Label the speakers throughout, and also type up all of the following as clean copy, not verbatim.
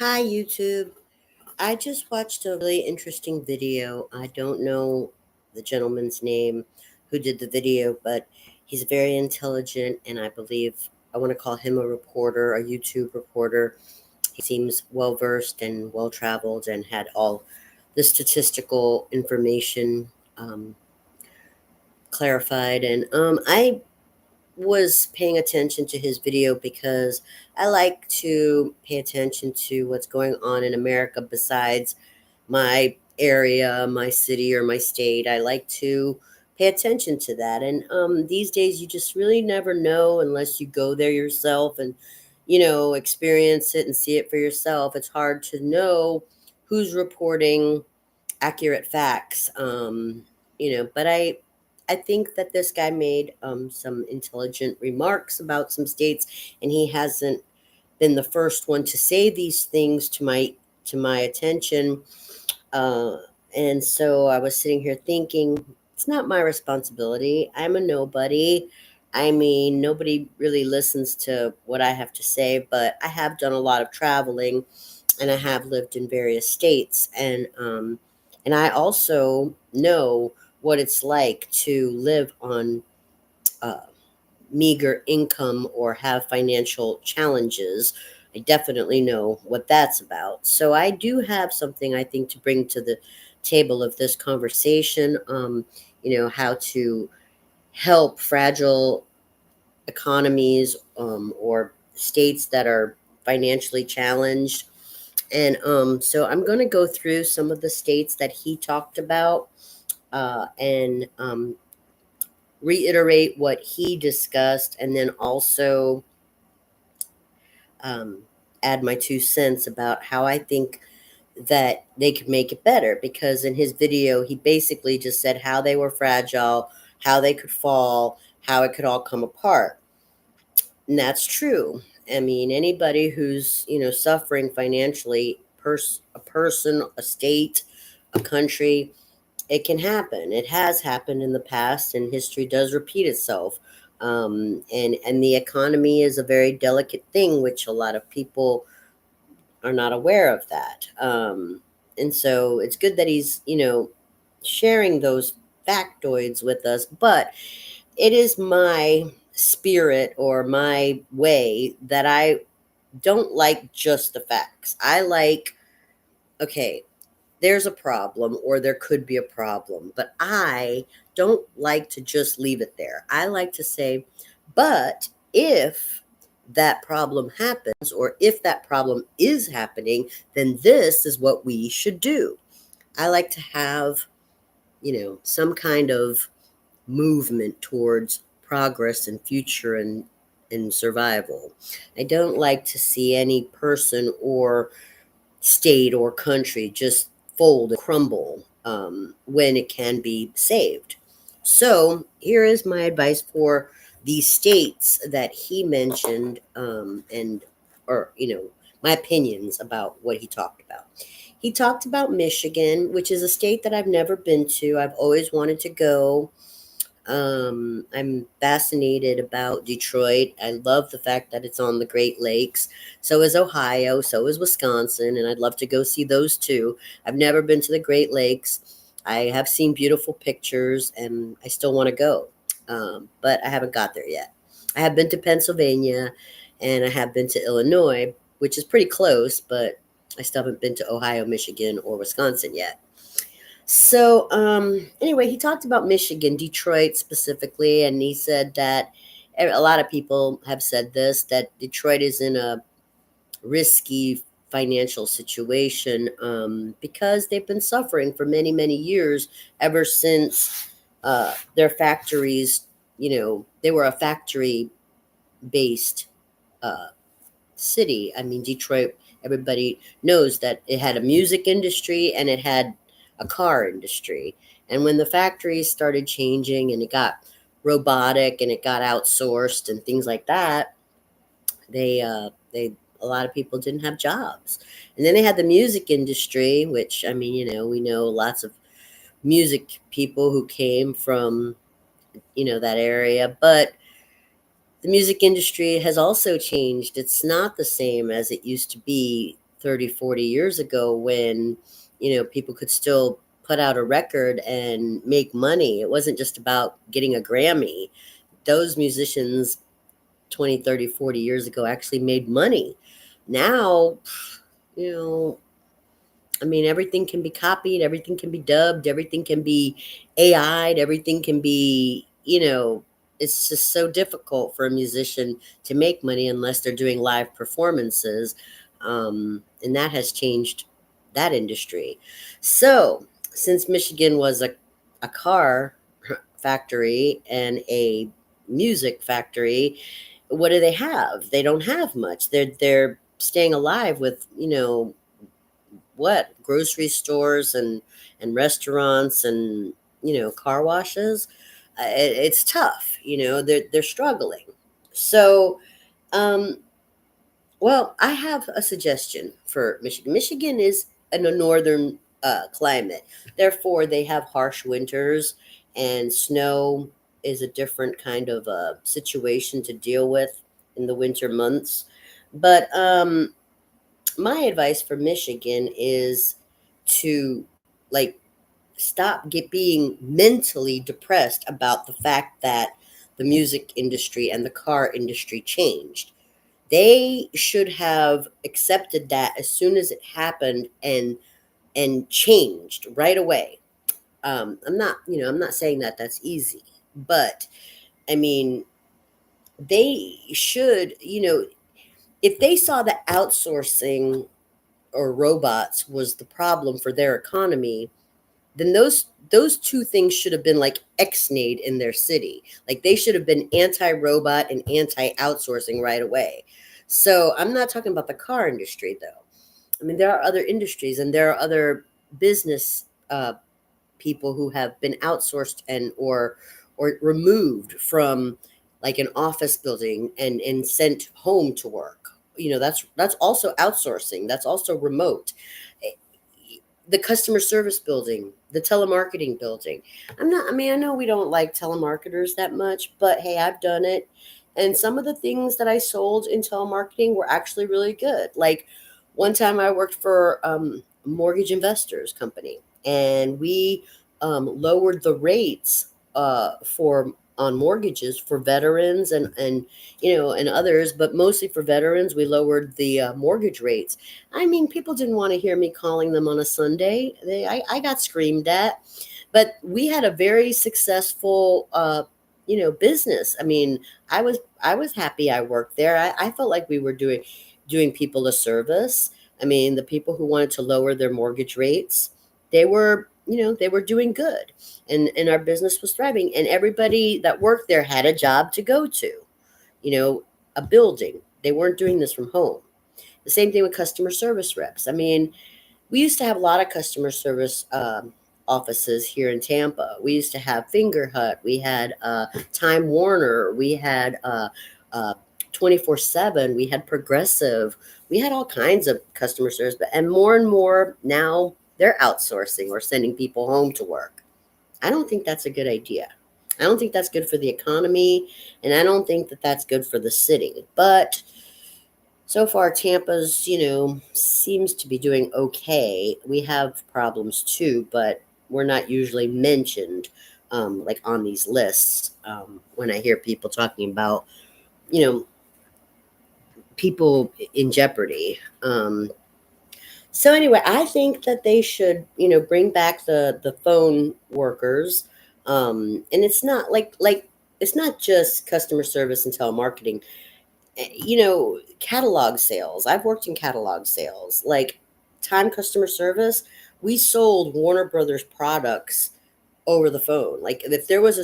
Speaker 1: Hi, YouTube. I just watched a really interesting video. I don't know the gentleman's name who did the video, but he's very intelligent, and I believe I want to call him a reporter, a YouTube reporter. He seems well versed and well traveled and had all the statistical information clarified. And I was paying attention to his video because I like to pay attention to what's going on in America besides my area, my city, or my state. I like to pay attention to that. And these days, you just really never know unless you go there yourself and, experience it and see it for yourself. It's hard to know who's reporting accurate facts. But I think that this guy made some intelligent remarks about some states, and he hasn't been the first one to say these things to my attention. Uh, and so I was sitting here thinking, it's not my responsibility. I'm a nobody. I mean, nobody really listens to what I have to say, but I have done a lot of traveling and I have lived in various states, and I also know what it's like to live on uh, meager income or have financial challenges. I definitely know what that's about. So I do have something I think to bring to the table of this conversation. How to help fragile economies or states that are financially challenged. And so I'm going to go through some of the states that he talked about and reiterate what he discussed, and then also um, add my 2 cents about how I think that they could make it better. Because in his video, he basically just said how they were fragile, how they could fall, how it could all come apart. And that's true. I mean, anybody who's, suffering financially, a person, a state, a country, it can happen. It has happened in the past, and history does repeat itself. And the economy is a very delicate thing, which a lot of people are not aware of that. And so it's good that he's, sharing those factoids with us. But it is my spirit or my way that I don't like just the facts. I like, okay, there's a problem or there could be a problem, but I don't like to just leave it there. I like to say, but if that problem happens or if that problem is happening, then this is what we should do. I like to have, some kind of movement towards progress and future and survival. I don't like to see any person or state or country just fold and crumble when it can be saved. So here is my advice for the states that he mentioned, and or my opinions about what he talked about. He talked about Michigan, which is a state that I've never been to. I've always wanted to go. I'm fascinated about Detroit. I love the fact that it's on the Great Lakes. So is Ohio, so is Wisconsin, and I'd love to go see those too. I've never been to the Great Lakes. I have seen beautiful pictures, and I still want to go, but I haven't got there yet. I have been to Pennsylvania, and I have been to Illinois, which is pretty close, but I still haven't been to Ohio, Michigan, or Wisconsin yet. So anyway, he talked about Michigan, Detroit specifically, and he said that a lot of people have said this, that Detroit is in a risky financial situation because they've been suffering for many, many years ever since their factories, they were a factory based uh, city. I mean, Detroit, everybody knows that it had a music industry and it had a car industry. And when the factories started changing and it got robotic and it got outsourced and things like that, they a lot of people didn't have jobs. And then they had the music industry, which I mean, we know lots of music people who came from that area, but the music industry has also changed. It's not the same as it used to be 30, 40 years ago when, people could still put out a record and make money. It wasn't just about getting a Grammy. Those musicians 20, 30, 40 years ago actually made money. Now, you know, I mean, everything can be copied, everything can be dubbed, everything can be AI'd, everything can be, it's just so difficult for a musician to make money unless they're doing live performances. And that has changed that industry. So, since Michigan was a car factory and a music factory, what do they have? They don't have much. They're staying alive with, what, grocery stores and restaurants and, car washes. It's tough. They're struggling. So, um, well, I have a suggestion for Michigan. Michigan is in a northern climate, therefore they have harsh winters, and snow is a different kind of situation to deal with in the winter months. But my advice for Michigan is to, like, stop being mentally depressed about the fact that the music industry and the car industry changed. They should have accepted that as soon as it happened and changed right away. I'm not saying that that's easy, but I mean, they should, if they saw that outsourcing or robots was the problem for their economy, then those two things should have been like ex-nayed in their city. Like they should have been anti-robot and anti-outsourcing right away. So I'm not talking about the car industry though. I mean, there are other industries and there are other business people who have been outsourced or removed from like an office building and sent home to work. That's also outsourcing. That's also remote. The customer service building, the telemarketing building. I mean, I know we don't like telemarketers that much, but hey, I've done it. And some of the things that I sold in telemarketing were actually really good. Like one time I worked for a mortgage investors company, and we lowered the rates for on mortgages for veterans and others, but mostly for veterans. We lowered the mortgage rates. I mean, people didn't want to hear me calling them on a Sunday. I got screamed at, but we had a very successful, business. I mean, I was happy I worked there. I felt like we were doing people a service. I mean, the people who wanted to lower their mortgage rates, they were doing good, and our business was thriving, and everybody that worked there had a job to go to, you know, a building. They weren't doing this from home. The same thing with customer service reps. I mean, we used to have a lot of customer service offices here in Tampa. We used to have Finger Hut. We had Time Warner. We had 24/7. We had Progressive. We had all kinds of customer service, and more now they're outsourcing or sending people home to work. I don't think that's a good idea. I don't think that's good for the economy, and I don't think that that's good for the city. But so far, Tampa's, seems to be doing okay. We have problems too, but we're not usually mentioned, like on these lists. When I hear people talking about, you know, people in jeopardy. So anyway, I think that they should, bring back the phone workers. And it's not like it's not just customer service and telemarketing. Catalog sales. I've worked in catalog sales, like time customer service. We sold Warner Brothers products over the phone. Like if there was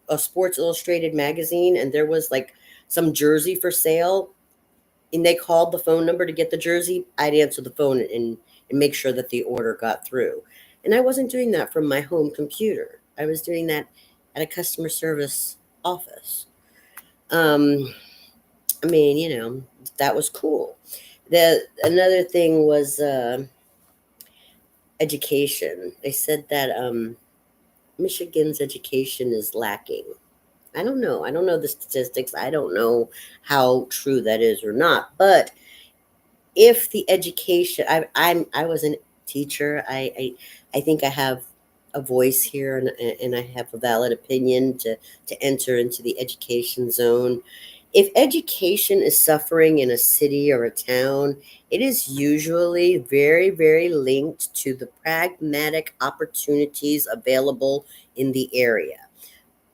Speaker 1: a Sports Illustrated magazine and there was like some jersey for sale, and they called the phone number to get the jersey, I'd answer the phone and make sure that the order got through. And I wasn't doing that from my home computer. I was doing that at a customer service office. Um, I mean, that was cool. The Another thing was education. They said that Michigan's education is lacking. I don't know. I don't know the statistics. I don't know how true that is or not. But if the education, I was a teacher. I think I have a voice here, and I have a valid opinion to enter into the education zone. If education is suffering in a city or a town, it is usually very, very linked to the pragmatic opportunities available in the area.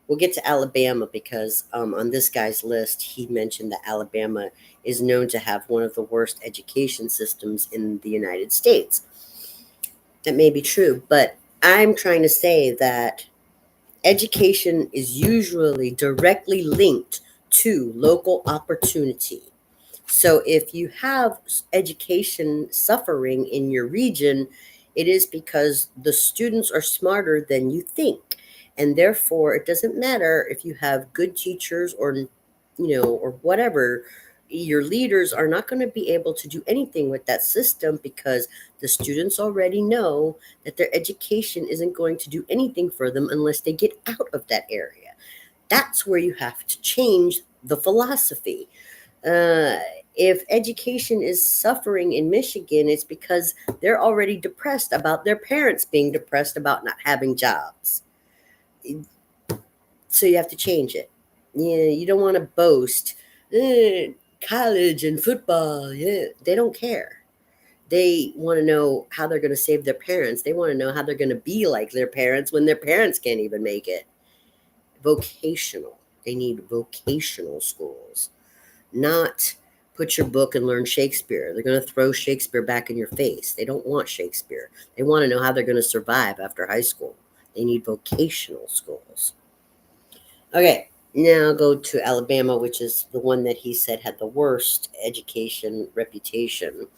Speaker 1: We'll get to Alabama because on this guy's list, he mentioned that Alabama is known to have one of the worst education systems in the United States. That may be true, but I'm trying to say that education is usually directly linked to local opportunity. So if you have education suffering in your region, it is because the students are smarter than you think. And therefore, it doesn't matter if you have good teachers or whatever, your leaders are not going to be able to do anything with that system because the students already know that their education isn't going to do anything for them unless they get out of that area. That's where you have to change the philosophy. Uh, if education is suffering in Michigan, it's because they're already depressed about their parents being depressed about not having jobs. So you have to change it. Yeah, you don't want to boast. College and football, yeah, they don't care. They want to know how they're going to save their parents. They want to know how they're going to be like their parents when their parents can't even make it. Vocational. They need vocational schools, not put your book and learn Shakespeare. They're going to throw Shakespeare back in your face. They don't want Shakespeare. They want to know how they're going to survive after high school. They need vocational schools. Okay, now go to Alabama, which is the one that he said had the worst education reputation.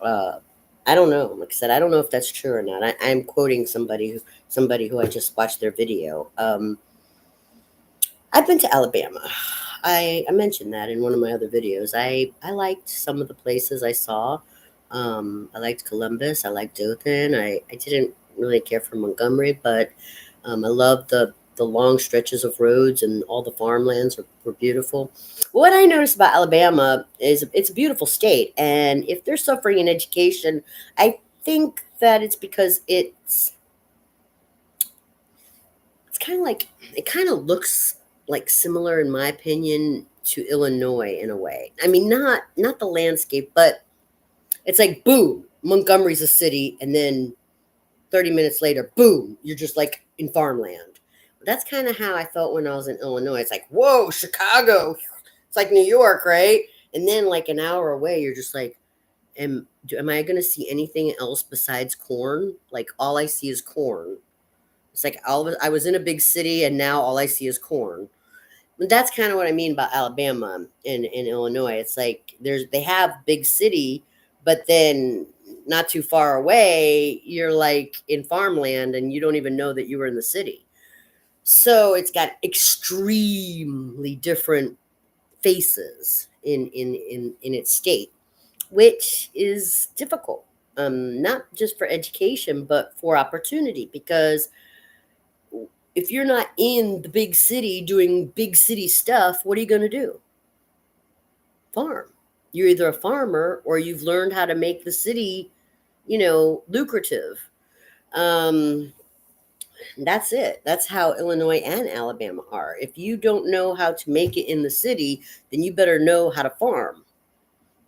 Speaker 1: Uh, I don't know. Like I said, I don't know if that's true or not. I'm quoting somebody who I just watched their video. I've been to Alabama. I mentioned that in one of my other videos. I liked some of the places I saw. I liked Columbus. I liked Dothan. I didn't really care for Montgomery, but I loved the long stretches of roads, and all the farmlands were beautiful. What I noticed about Alabama is it's a beautiful state, and if they're suffering in education, I think that it's because it's kind of like it kind of looks like similar, in my opinion, to Illinois in a way. I mean, not the landscape, but it's like boom, Montgomery's a city, and then 30 minutes later, boom, you're just like in farmland. That's kind of how I felt when I was in Illinois. It's like, whoa, Chicago. It's like New York, right? And then like an hour away, you're just like, am I going to see anything else besides corn? Like all I see is corn. It's like I was in a big city, and now all I see is corn. But that's kind of what I mean about Alabama in Illinois. It's like they have big city, but then not too far away, you're like in farmland, and you don't even know that you were in the city. So it's got extremely different faces in its state, which is difficult. Not just for education, but for opportunity, because if you're not in the big city doing big city stuff, what are you going to do? Farm. You're either a farmer or you've learned how to make the city, lucrative. Um, that's it. That's how Illinois and Alabama are. If you don't know how to make it in the city, then you better know how to farm,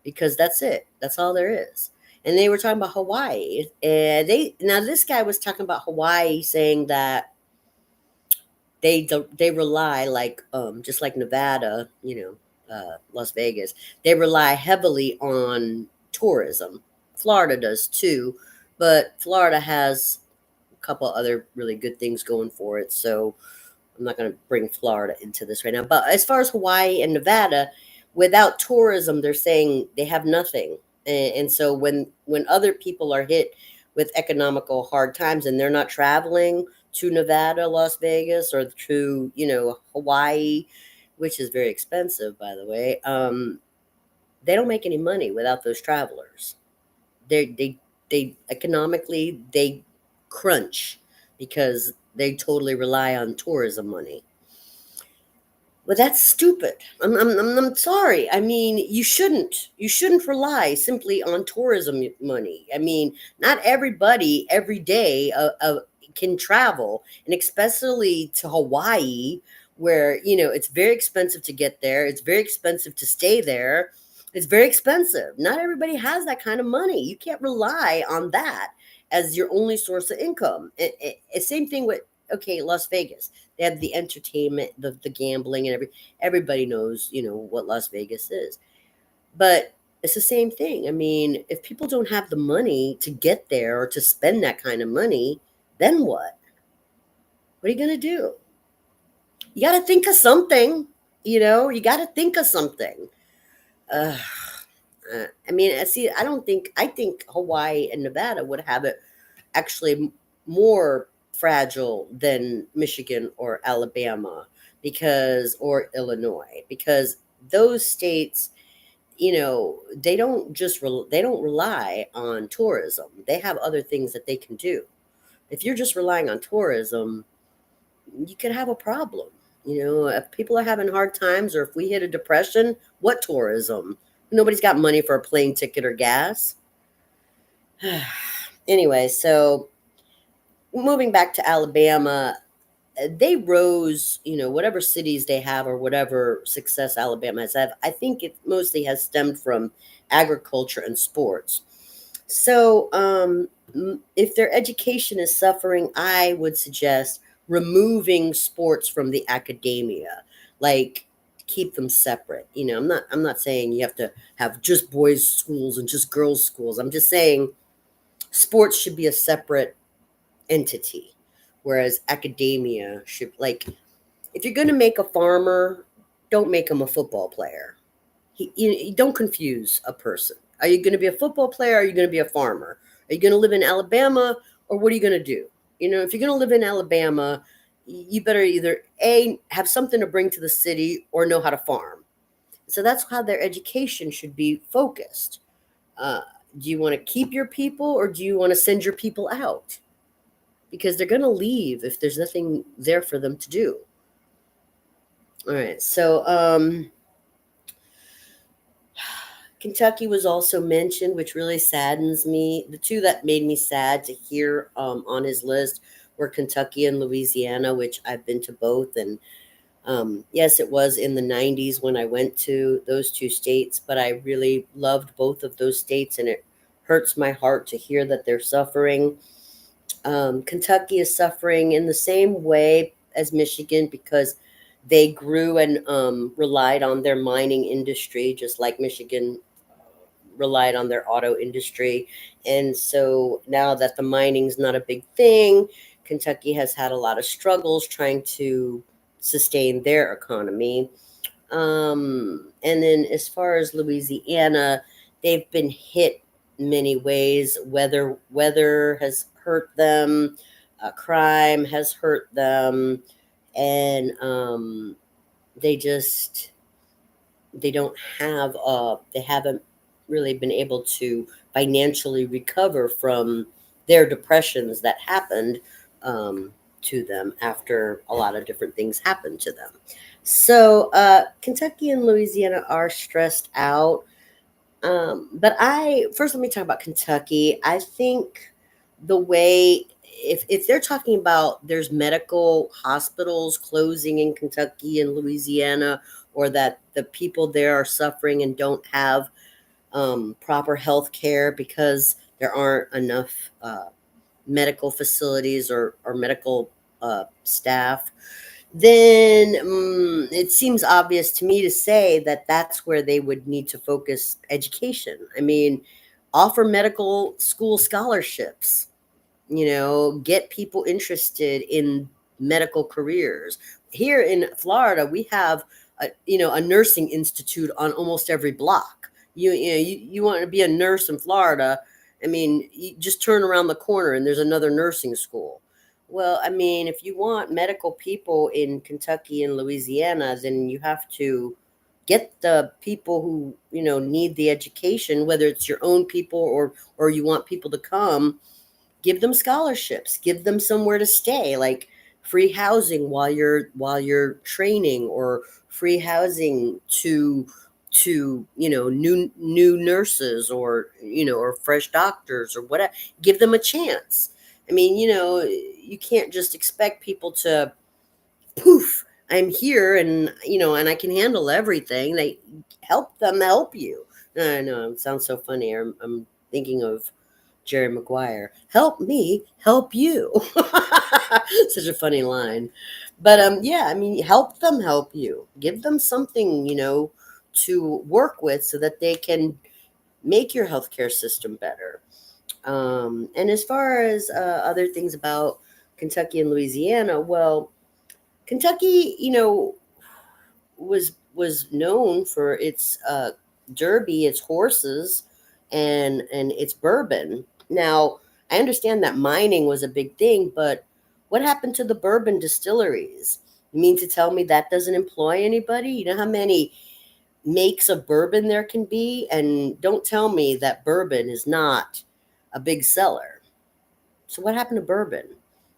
Speaker 1: because that's it. That's all there is. And they were talking about Hawaii. And now this guy was talking about Hawaii, saying that they rely, like just like Nevada, Las Vegas. They rely heavily on tourism. Florida does too, but Florida has a couple other really good things going for it. So I'm not going to bring Florida into this right now. But as far as Hawaii and Nevada, without tourism, they're saying they have nothing. And so when other people are hit with economical hard times and they're not traveling to Nevada, Las Vegas, or to Hawaii, which is very expensive, by the way, they don't make any money without those travelers. They economically they crunch because they totally rely on tourism money. Well, that's stupid. I'm sorry. I mean, you shouldn't rely simply on tourism money. I mean, not everybody every day can travel, and especially to Hawaii, where it's very expensive to get there. It's very expensive to stay there. It's very expensive. Not everybody has that kind of money. You can't rely on that as your only source of income. Same thing with, okay, Las Vegas. They have the entertainment, the gambling, and everybody knows, what Las Vegas is. But it's the same thing. I mean, if people don't have the money to get there or to spend that kind of money, then what? What are you going to do? You got to think of something. You got to think of something. Uh, I mean, see, I think Hawaii and Nevada would have it actually more fragile than Michigan or Alabama, or Illinois, because those states, they don't rely on tourism. They have other things that they can do. If you're just relying on tourism, you could have a problem. If people are having hard times, or if we hit a depression, what tourism? Nobody's got money for a plane ticket or gas. Anyway, so moving back to Alabama, they rose, whatever cities they have or whatever success Alabama has had. I think it mostly has stemmed from agriculture and sports. So, if their education is suffering, I would suggest removing sports from the academia, like keep them separate. I'm not saying you have to have just boys' schools and just girls' schools. I'm just saying sports should be a separate entity, whereas academia should, like, if you're going to make a farmer, don't make him a football player. You don't confuse a person. Are you going to be a football player, or are you going to be a farmer? Are you going to live in Alabama, or what are you going to do? If you're going to live in Alabama, you better either A, have something to bring to the city, or know how to farm. So that's how their education should be focused. uh, do you want to keep your people, or do you want to send your people out? Because they're going to leave if there's nothing there for them to do. All right. So, Kentucky was also mentioned, which really saddens me. The two that made me sad to hear on his list were Kentucky and Louisiana, which I've been to both. And yes, it was in the 90s when I went to those two states, but I really loved both of those states, and it hurts my heart to hear that they're suffering. Kentucky is suffering in the same way as Michigan, because they grew and relied on their mining industry, just like Michigan relied on their auto industry. And so now that the mining's not a big thing, Kentucky has had a lot of struggles trying to sustain their economy. And then as far as Louisiana, they've been hit many ways. Weather has hurt them. Crime has hurt them, and they just they don't have they haven't really been able to financially recover from their depressions that happened to them after a lot of different things happened to them. So Kentucky and Louisiana are stressed out. But I first let me talk about Kentucky. I think the way, if they're talking about there's medical hospitals closing in Kentucky and Louisiana, or that the people there are suffering and don't have proper health care because there aren't enough medical facilities or medical staff, then it seems obvious to me to say that that's where they would need to focus education. I mean, offer medical school scholarships, get people interested in medical careers. Here in Florida, we have a nursing institute on almost every block. You want to be a nurse in Florida, I mean, you just turn around the corner and there's another nursing school. Well, I mean, if you want medical people in Kentucky and Louisiana, then you have to get the people who, need the education, whether it's your own people or you want people to come, give them scholarships, give them somewhere to stay. Like, free housing while you're training, or free housing to new nurses, or or fresh doctors, or whatever. Give them a chance. I mean, you can't just expect people to poof, I'm here, and I can handle everything. They help them help you. I know it sounds so funny. I'm thinking of Jerry Maguire. Help me help you. Such a funny line. But yeah, I mean, help them help you. Give them something, to work with so that they can make your healthcare system better. And as far as other things about Kentucky and Louisiana, well, Kentucky, was known for its derby, its horses, and its bourbon. Now, I understand that mining was a big thing, but what happened to the bourbon distilleries? You mean to tell me that doesn't employ anybody? You know how many makes of bourbon there can be? And don't tell me that bourbon is not a big seller. So what happened to bourbon?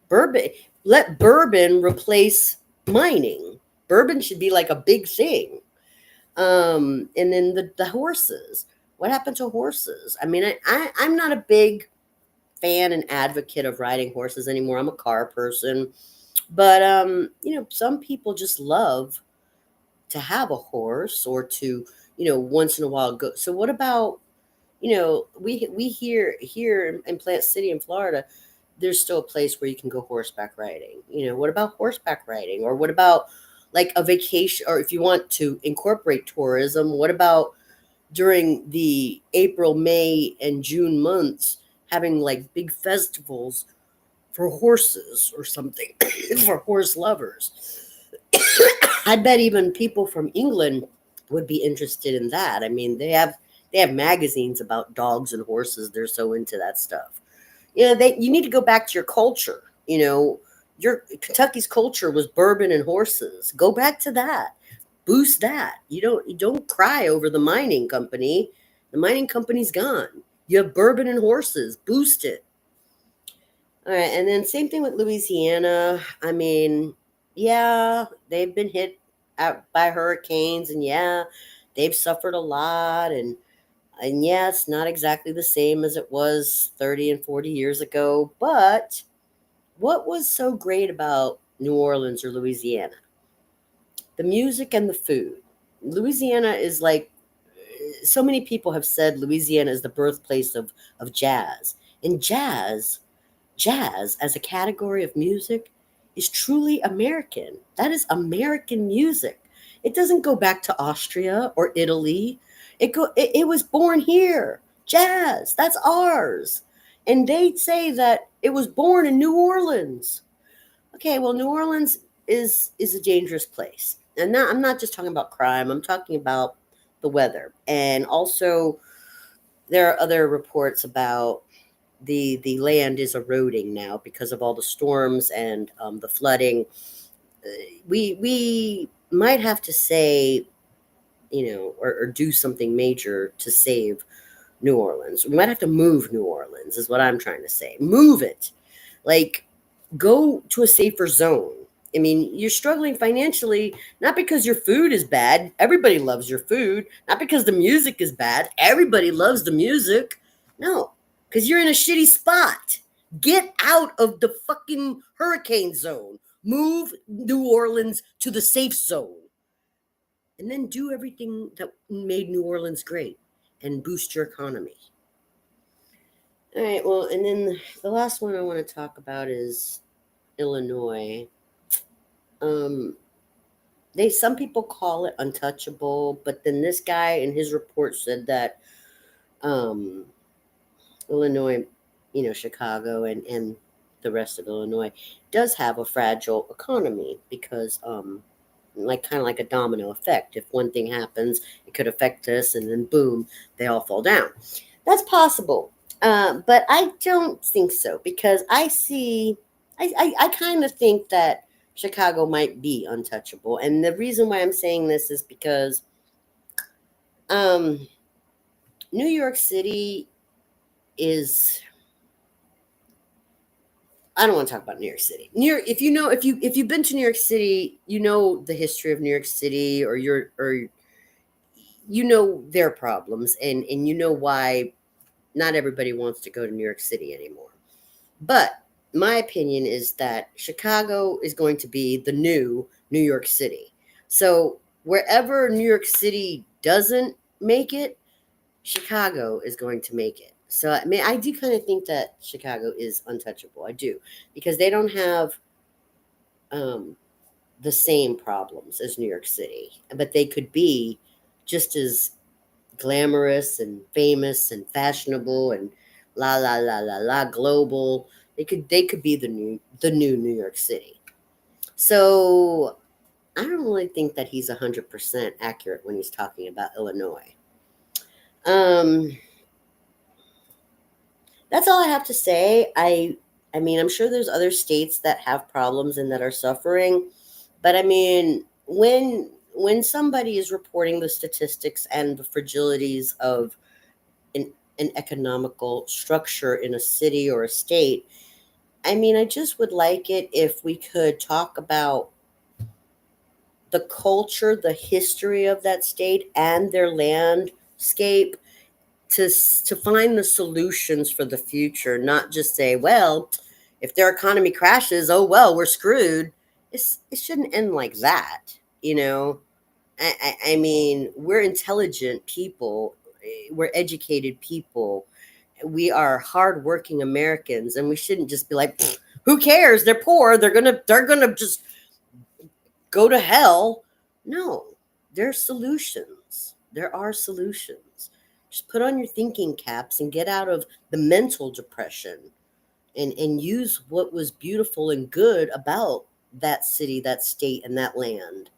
Speaker 1: Bourbon, let bourbon replace mining. Bourbon should be like a big thing. And then the horses. What happened to horses? I mean, I'm not a big fan and advocate of riding horses anymore. I'm a car person, but some people just love to have a horse, or to once in a while go. So what about we here in Plant City in Florida, there's still a place where you can go horseback riding. What about horseback riding? Or what about like a vacation? Or if you want to incorporate tourism, what about during the April, May, and June months, having like big festivals for horses or something for horse lovers? I bet even people from England would be interested in that. I mean, they have magazines about dogs and horses. They're so into that stuff. You need to go back to your culture. Your Kentucky's culture was bourbon and horses. Go back to that. Boost that. You don't cry over the mining company. The mining company's gone. You have bourbon and horses. Boost it. All right, and then same thing with Louisiana. I mean, yeah, they've been hit out by hurricanes, and yeah, they've suffered a lot, and yeah, it's not exactly the same as it was 30 and 40 years ago. But what was so great about New Orleans or Louisiana? The music and the food. Louisiana is like, so many people have said Louisiana is the birthplace of jazz. And jazz as a category of music is truly American. That is American music. It doesn't go back to Austria or Italy. It was born here. Jazz, that's ours. And they say that it was born in New Orleans. Okay, well, New Orleans is a dangerous place. And I'm not just talking about crime. I'm talking about the weather. And also there are other reports about the land is eroding now because of all the storms and the flooding. We might have to say, or do something major to save New Orleans. We might have to move New Orleans, is what I'm trying to say. Move it. Like, go to a safer zone. I mean, you're struggling financially, not because your food is bad. Everybody loves your food. Not because the music is bad. Everybody loves the music. No, because you're in a shitty spot. Get out of the fucking hurricane zone. Move New Orleans to the safe zone. And then do everything that made New Orleans great and boost your economy. All right, well, and then the last one I want to talk about is Illinois. Um, some people call it untouchable, but then this guy in his report said that um, Illinois, Chicago and the rest of Illinois does have a fragile economy because like kind of like a domino effect. If one thing happens, it could affect this, and then boom, they all fall down. That's possible, but I don't think so because I kind of think that Chicago might be untouchable, and the reason why I'm saying this is because um, New York City is I don't want to talk about New York City. New York, if you've been to New York City, you know the history of New York City, or you know their problems, and you know why not everybody wants to go to New York City anymore. But my opinion is that Chicago is going to be the new New York City. So wherever New York City doesn't make it, Chicago is going to make it. So I mean, I do kind of think that Chicago is untouchable. I do, because they don't have um, the same problems as New York City, but they could be just as glamorous and famous and fashionable and la la la la la global. They could be the new New York City. So I don't really think that he's 100% accurate when he's talking about Illinois. Um, that's all I have to say. I mean, I'm sure there's other states that have problems and that are suffering, but I mean, when somebody is reporting the statistics and the fragilities of an economical structure in a city or a state, I mean, I just would like it if we could talk about the culture, the history of that state and their landscape to find the solutions for the future, not just say, well, if their economy crashes, oh well, we're screwed. It shouldn't end like that, you know. I mean, we're intelligent people, we're educated people, we are hardworking Americans, and we shouldn't just be like, who cares? They're poor. They're gonna just go to hell. No, there's solutions. There are solutions. Just put on your thinking caps and get out of the mental depression, and use what was beautiful and good about that city, that state, and that land.